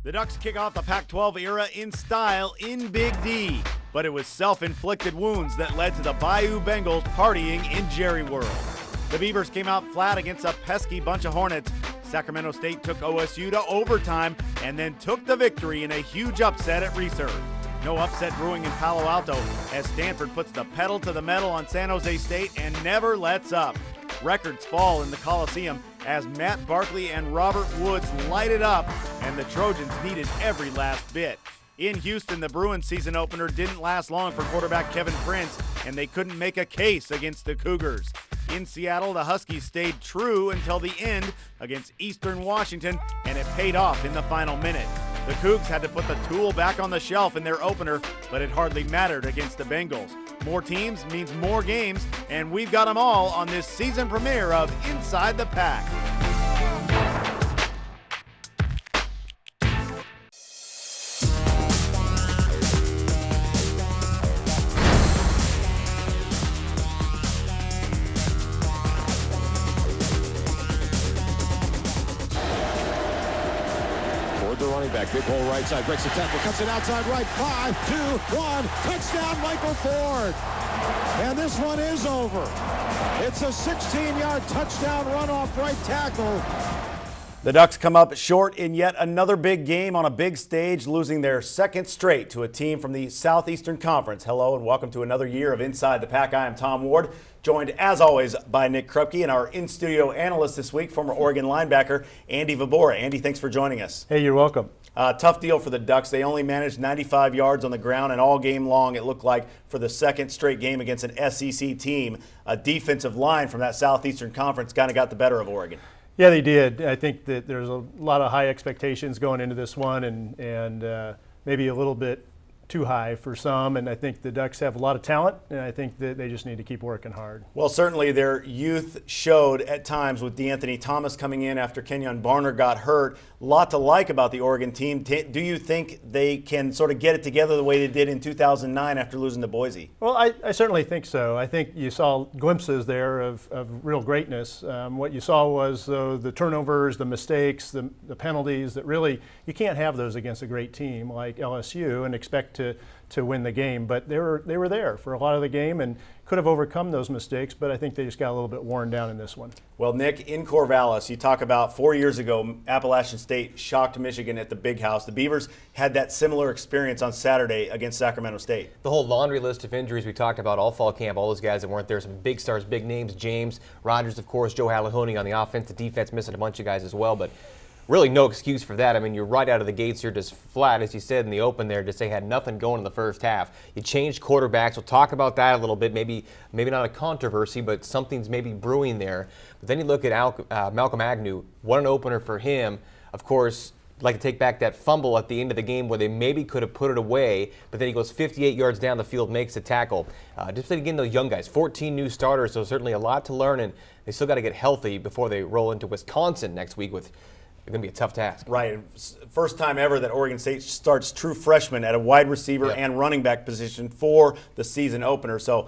The Ducks kick off the Pac-12 era in style in Big D, but it was self-inflicted wounds that led to the Bayou Bengals partying in Jerry World. The Beavers came out flat against a pesky bunch of Hornets. Sacramento State took OSU to overtime and then took the victory in a huge upset at Reserve. No upset brewing in Palo Alto as Stanford puts the pedal to the metal on San Jose State and never lets up. Records fall in the Coliseum as Matt Barkley and Robert Woods light it up, and the Trojans needed every last bit. In Houston, the Bruins season opener didn't last long for quarterback Kevin Prince, and they couldn't make a case against the Cougars. In Seattle, the Huskies stayed true until the end against Eastern Washington, and it paid off in the final minute. The Cougs had to put the tool back on the shelf in their opener, but it hardly mattered against the Bengals. More teams means more games, and we've got them all on this season premiere of Inside the Pac. The running back, big hole right side, breaks the tackle, cuts it outside right, 5, 2, 1, touchdown Michael Ford. And this one is over. It's a 16-yard touchdown run off right tackle. The Ducks come up short in yet another big game on a big stage, losing their second straight to a team from the Southeastern Conference. Hello and welcome to another year of Inside the Pac. I am Tom Ward, joined as always by Nick Krupke and our in-studio analyst this week, former Oregon linebacker Andy Vobora. Andy, thanks for joining us. Hey, you're welcome. Tough deal for the Ducks. They only managed 95 yards on the ground, and all game long it looked like for the second straight game against an SEC team, a defensive line from that Southeastern Conference kind of got the better of Oregon. Yeah, they did. I think that there's a lot of high expectations going into this one, and maybe a little bit too high for some, and I think the Ducks have a lot of talent, and I think that they just need to keep working hard. Well, certainly their youth showed at times with DeAnthony Thomas coming in after Kenyon Barner got hurt. A lot to like about the Oregon team. Do you think they can sort of get it together the way they did in 2009 after losing to Boise? Well, I certainly think so. I think you saw glimpses there of real greatness. What you saw was the turnovers, the mistakes, the penalties that really, you can't have those against a great team like LSU and expect to win the game, but they were there for a lot of the game and could have overcome those mistakes, but I think they just got a little bit worn down in this one. Well, Nick, in Corvallis, you talk about 4 years ago, Appalachian State shocked Michigan at the Big House. The Beavers had that similar experience on Saturday against Sacramento State. The whole laundry list of injuries we talked about all fall camp, all those guys that weren't there, some big stars, big names, James, Rogers, of course, Joe Halahony on the offense, the defense missing a bunch of guys as well, but really no excuse for that. I mean, you're right out of the gates. You're just flat, as you said in the open there, just they had nothing going in the first half. You changed quarterbacks. We'll talk about that a little bit. Maybe not a controversy, but something's maybe brewing there. But then you look at Malcolm Agnew. What an opener for him. Of course, I'd like to take back that fumble at the end of the game where they maybe could have put it away, but then he goes 58 yards down the field, makes a tackle. Just again, those young guys, 14 new starters, so certainly a lot to learn, and they still got to get healthy before they roll into Wisconsin next week with going to be a tough task. Right. First time ever that Oregon State starts true freshmen at a wide receiver and running back position for the season opener. So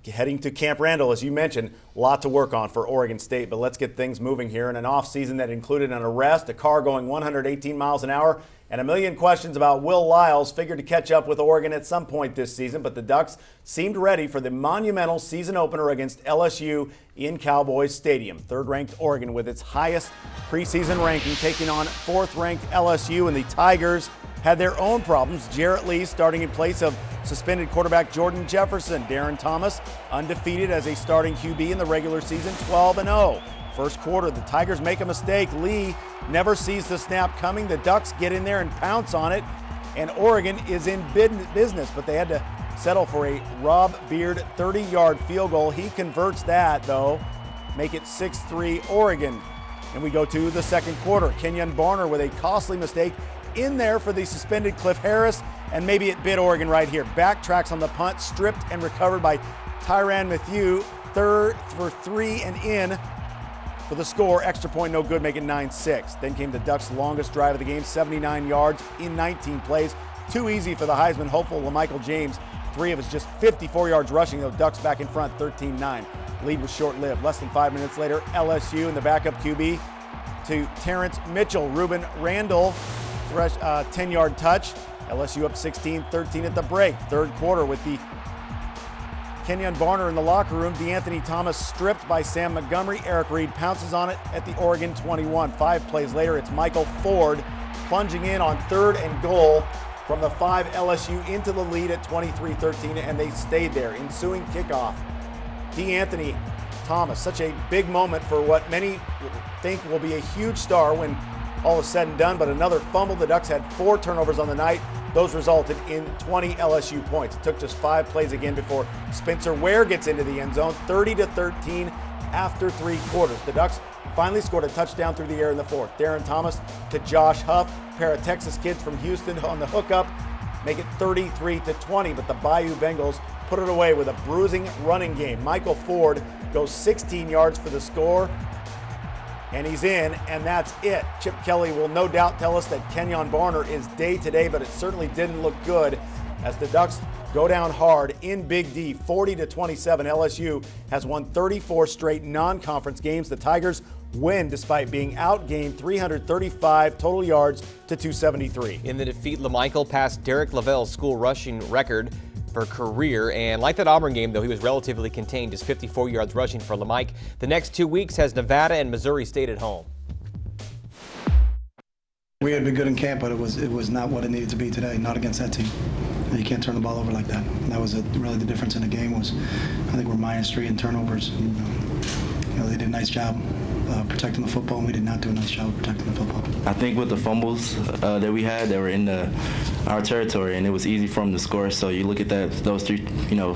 heading to Camp Randall, as you mentioned, a lot to work on for Oregon State. But let's get things moving here in an offseason that included an arrest, a car going 118 miles an hour, and a million questions about Will Lyles. Figured to catch up with Oregon at some point this season, but the Ducks seemed ready for the monumental season opener against LSU in Cowboys Stadium. Third-ranked Oregon with its highest preseason ranking, taking on fourth-ranked LSU, and the Tigers had their own problems. Jarrett Lee starting in place of suspended quarterback Jordan Jefferson. Darren Thomas undefeated as a starting QB in the regular season, 12-0. First quarter, the Tigers make a mistake. Lee never sees the snap coming. The Ducks get in there and pounce on it, and Oregon is in business, but they had to settle for a Rob Beard 30-yard field goal. He converts that, though, make it 6-3 Oregon. And we go to the second quarter. Kenyon Barner with a costly mistake in there for the suspended Cliff Harris, and maybe it bit Oregon right here. Backtracks on the punt, stripped and recovered by Tyrann Mathieu. Third for 3 and in for the score. Extra point no good, make it 9-6. Then came the Ducks' longest drive of the game, 79 yards in 19 plays. Too easy for the Heisman hopeful LaMichael James. 3 of his just 54 yards rushing, though. Ducks back in front, 13-9. Lead was short-lived. Less than 5 minutes later, LSU and the backup QB to Terrence Mitchell. Ruben Randall 10-yard touch. LSU up 16-13 at the break. Third quarter with the Kenyon Varner in the locker room. DeAnthony Thomas stripped by Sam Montgomery. Eric Reed pounces on it at the Oregon 21. 5 plays later, it's Michael Ford plunging in on 3rd and goal from the 5. LSU into the lead at 23-13, and they stayed there. Ensuing kickoff. DeAnthony Thomas, such a big moment for what many think will be a huge star when all is said and done, but another fumble. The Ducks had 4 turnovers on the night. Those resulted in 20 LSU points. It took just 5 plays again before Spencer Ware gets into the end zone, 30-13 after 3 quarters. The Ducks finally scored a touchdown through the air in the 4th. Darren Thomas to Josh Huff, a pair of Texas kids from Houston on the hookup, make it 33-20, but the Bayou Bengals put it away with a bruising running game. Michael Ford goes 16 yards for the score, and he's in, and that's it. Chip Kelly will no doubt tell us that Kenyon Varner is day to day, but it certainly didn't look good as the Ducks go down hard in Big D, 40-27. LSU has won 34 straight non-conference games. The Tigers win despite being outgained 335 total yards to 273. In the defeat, LaMichael passed Derek Lavelle's school rushing record for career, and like that Auburn game, though, he was relatively contained, just 54 yards rushing for LaMike. The next 2 weeks has Nevada and Missouri State at home. We had been good in camp, but it was not what it needed to be today, not against that team. You can't turn the ball over like that. And that was really the difference in the game. Was I think we're -3 in turnovers. And, they did a nice job protecting the football, and we did not do a nice job of protecting the football. I think with the fumbles that we had, that were in our territory, and it was easy for them to score. So you look at those 3,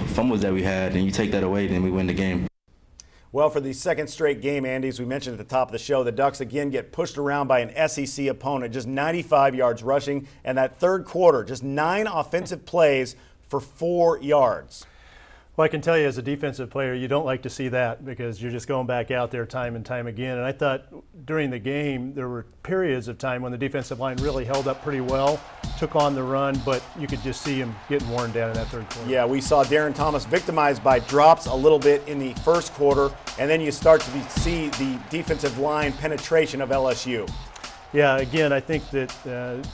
fumbles that we had, and you take that away, then we win the game. Well, for the second straight game, Andy, as we mentioned at the top of the show, the Ducks again get pushed around by an SEC opponent, just 95 yards rushing, and that third quarter, just 9 offensive plays for 4 yards. Well, I can tell you as a defensive player, you don't like to see that because you're just going back out there time and time again. And I thought during the game there were periods of time when the defensive line really held up pretty well, took on the run, but you could just see him getting worn down in that third quarter. Yeah, we saw Darren Thomas victimized by drops a little bit in the first quarter, and then you start to see the defensive line penetration of LSU. Yeah, again, I think that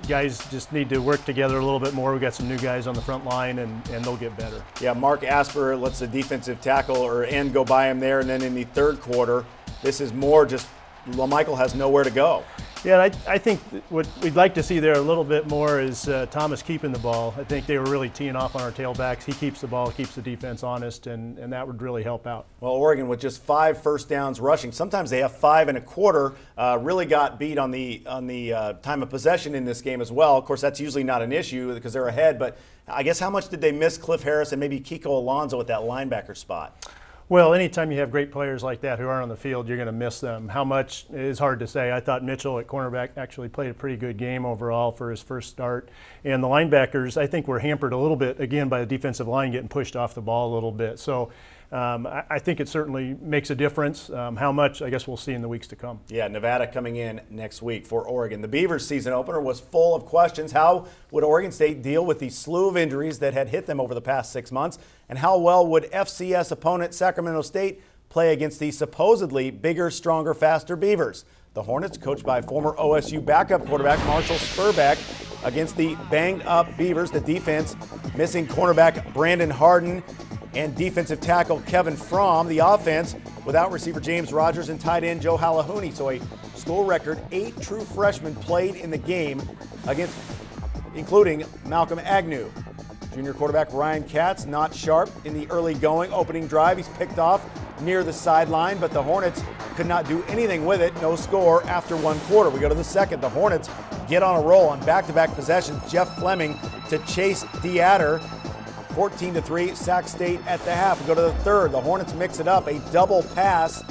guys just need to work together a little bit more. We've got some new guys on the front line, and they'll get better. Yeah, Mark Asper lets the defensive tackle or end go by him there, and then in the third quarter, this is more just LaMichael has nowhere to go. Yeah, I think what we'd like to see there a little bit more is Thomas keeping the ball. I think they were really teeing off on our tailbacks. He keeps the ball, keeps the defense honest, and that would really help out. Well, Oregon with just 5 first downs rushing. Sometimes they have 5 1/4. Really got beat on the time of possession in this game as well. Of course, that's usually not an issue because they're ahead. But I guess how much did they miss Cliff Harris and maybe Kiko Alonso at that linebacker spot? Well, anytime you have great players like that who aren't on the field, you're going to miss them. How much is hard to say. I thought Mitchell at cornerback actually played a pretty good game overall for his first start. And the linebackers, I think, were hampered a little bit, again, by the defensive line getting pushed off the ball a little bit. So I think it certainly makes a difference. How much, I guess we'll see in the weeks to come. Yeah, Nevada coming in next week for Oregon. The Beavers season opener was full of questions. How would Oregon State deal with the slew of injuries that had hit them over the past 6 months? And how well would FCS opponent Sacramento State play against the supposedly bigger, stronger, faster Beavers? The Hornets, coached by former OSU backup quarterback Marshall Spurback, against the banged-up Beavers. The defense missing cornerback Brandon Harden and defensive tackle Kevin Fromm. The offense without receiver James Rogers and tight end Joe Halahouni. So a school record 8 true freshmen played in the game, against, including Malcolm Agnew. Junior quarterback Ryan Katz not sharp in the early going. Opening drive, he's picked off near the sideline, but the Hornets could not do anything with it. No score after 1 quarter. We go to the second. The Hornets get on a roll on back-to-back possessions. Jeff Fleming to Chase Deatter. 14-3, Sac State at the half. We go to the third. The Hornets mix it up. A double pass.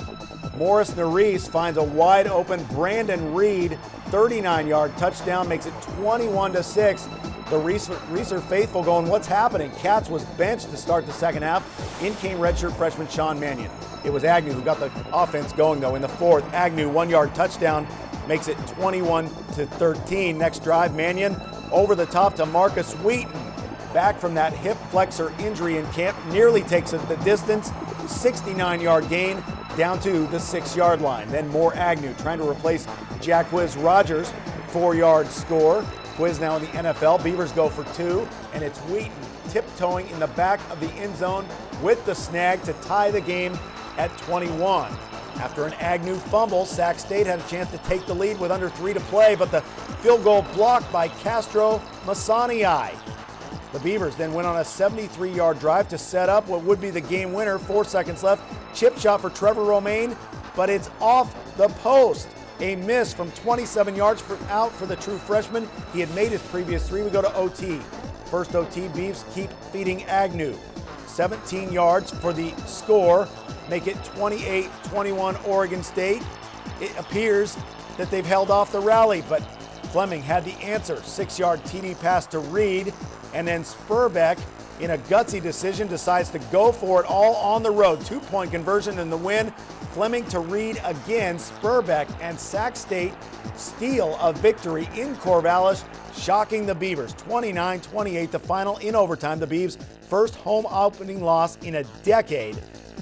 Morris Nerese finds a wide open Brandon Reed 39-yard touchdown, makes it 21-6. The Reeser faithful going, what's happening? Katz was benched to start the second half. In came redshirt freshman Sean Mannion. It was Agnew who got the offense going, though, in the fourth. Agnew, 1-yard touchdown, makes it 21-13. Next drive, Mannion over the top to Marcus Wheaton. Back from that hip flexor injury in camp, nearly takes it the distance. 69-yard gain down to the 6-yard line. Then more Agnew trying to replace Jacquizz Rogers. 4-yard score. Quiz now in the NFL. Beavers go for 2, and it's Wheaton tiptoeing in the back of the end zone with the snag to tie the game at 21. After an Agnew fumble, Sac State had a chance to take the lead with under 3 to play, but the field goal blocked by Castro Masaniai. The Beavers then went on a 73-yard drive to set up what would be the game winner. 4 seconds left. Chip shot for Trevor Romaine, but it's off the post. A miss from 27 yards out for the true freshman. He had made his previous 3. We go to OT. First OT, Beavs keep feeding Agnew. 17 yards for the score. Make it 28-21 Oregon State. It appears that they've held off the rally, but Fleming had the answer. 6-yard TD pass to Reed, and then Spurbeck, in a gutsy decision, decides to go for it all on the road. 2-point conversion in the win. Fleming to Reed again. Spurbeck and Sac State steal a victory in Corvallis, shocking the Beavers. 29-28, the final in overtime. The Beavs' first home opening loss in a decade.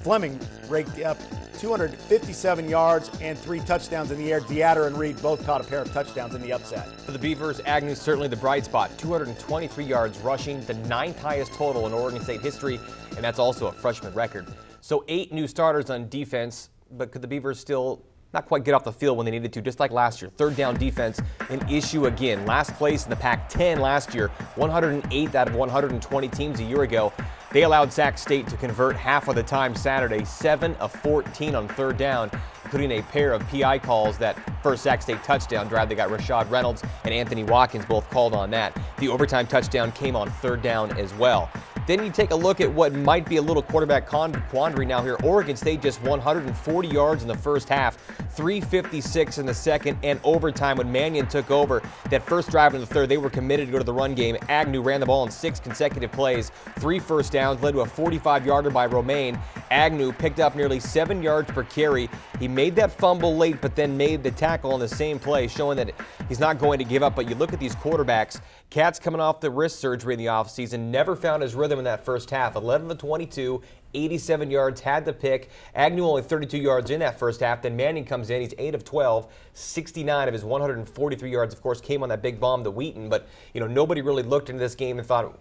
Fleming raked up 257 yards and 3 touchdowns in the air. Deatter and Reed both caught a pair of touchdowns in the upset. For the Beavers, Agnew certainly the bright spot. 223 yards rushing, the 9th highest total in Oregon State history, and that's also a freshman record. So 8 new starters on defense, but could the Beavers still not quite get off the field when they needed to, just like last year? Third down defense, an issue again. Last place in the Pac-10 last year, 108th out of 120 teams a year ago. They allowed Sac State to convert half of the time Saturday, 7 of 14 on third down, including a pair of PI calls. That first Sac State touchdown drive, they got Rashad Reynolds and Anthony Watkins both called on that. The overtime touchdown came on third down as well. Then you take a look at what might be a little quarterback quandary now here. Oregon State just 140 yards in the first half, 356 in the second, and overtime when Mannion took over. That first drive in the third, they were committed to go to the run game. Agnew ran the ball in 6 consecutive plays, 3 first downs, led to a 45-yarder by Romaine. Agnew picked up nearly 7 yards per carry. He made that fumble late, but then made the tackle on the same play, showing that he's not going to give up. But you look at these quarterbacks, Cat's coming off the wrist surgery in the offseason, never found his rhythm in that first half. 11 of 22, 87 yards, had the pick. Agnew only 32 yards in that first half. Then Manning comes in. He's 8 of 12. 69 of his 143 yards, of course, came on that big bomb to Wheaton. But, nobody really looked into this game and thought,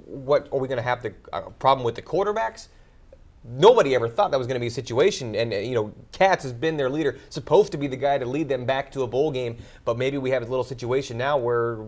what are we going to have the problem with the quarterbacks? Nobody ever thought that was going to be a situation. And, Katz has been their leader, supposed to be the guy to lead them back to a bowl game. But maybe we have a little situation now where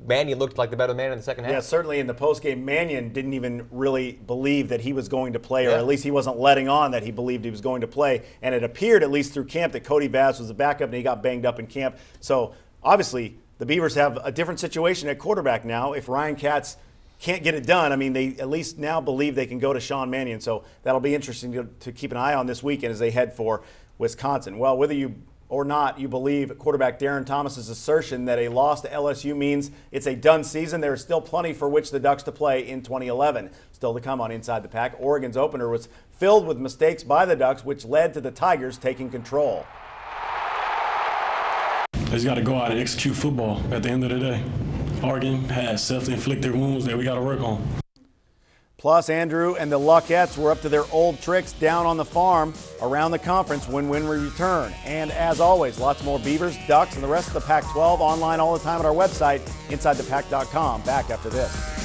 Mannion looked like the better man in the second half. Yeah, certainly in the postgame, Mannion didn't even really believe that he was going to play, or at least he wasn't letting on that he believed he was going to play. And it appeared, at least through camp, that Cody Vaz was the backup, and he got banged up in camp. So, obviously, the Beavers have a different situation at quarterback now. If Ryan Katz can't get it done, they at least now believe they can go to Sean Mannion. So that'll be interesting to keep an eye on this weekend as they head for Wisconsin. Well, whether you or not you believe quarterback Darren Thomas's assertion that a loss to LSU means it's a done season, there is still plenty for which the Ducks to play in 2011. Still to come on Inside the Pac. Oregon's opener was filled with mistakes by the Ducks, which led to the Tigers taking control. They just got to go out and execute football at the end of the day. Oregon has self-inflicted wounds that we got to work on. Plus, Andrew and the Luckettes were up to their old tricks down on the farm around the conference when we return. And as always, lots more Beavers, Ducks, and the rest of the Pac-12 online all the time at our website, InsideThePac.com. Back after this.